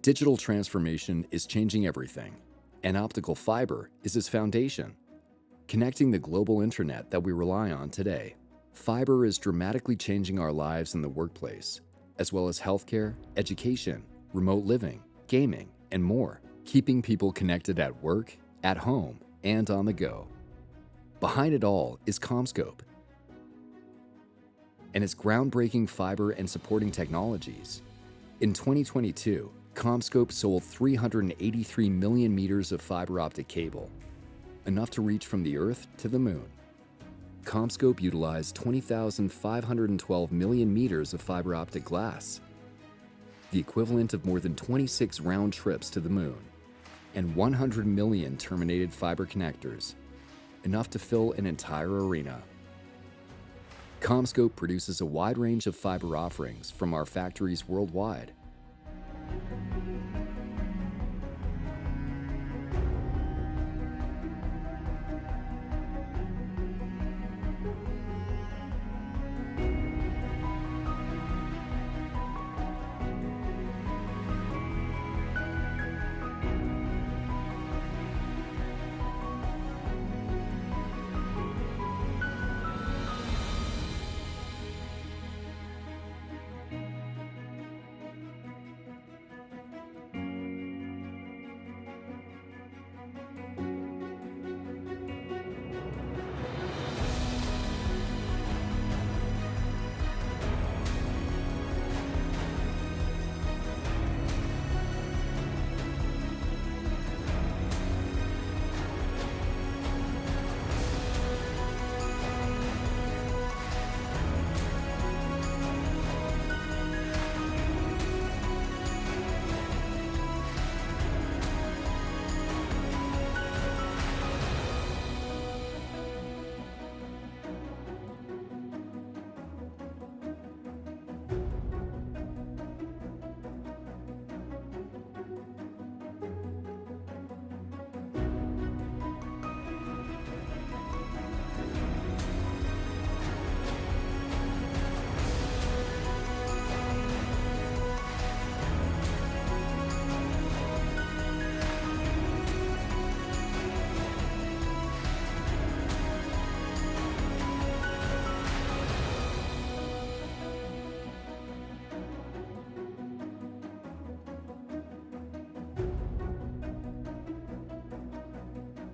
Digital transformation is changing everything, and optical fiber is its foundation, connecting the global internet that we rely on today. Fiber is dramatically changing our lives in the workplace, as well as healthcare, education, remote living, gaming, and more, keeping people connected at work, at home, and on the go. Behind it all is CommScope and its groundbreaking fiber and supporting technologies. In 2022, CommScope sold 383 million meters of fiber optic cable, enough to reach from the Earth to the Moon. CommScope utilized 20,512 million meters of fiber optic glass, the equivalent of more than 26 round trips to the Moon, and 100 million terminated fiber connectors, enough to fill an entire arena. CommScope produces a wide range of fiber offerings from our factories worldwide.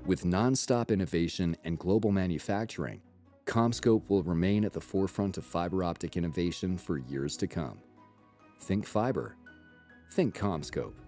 With non-stop innovation and global manufacturing, CommScope will remain at the forefront of fiber optic innovation for years to come. Think fiber. Think CommScope.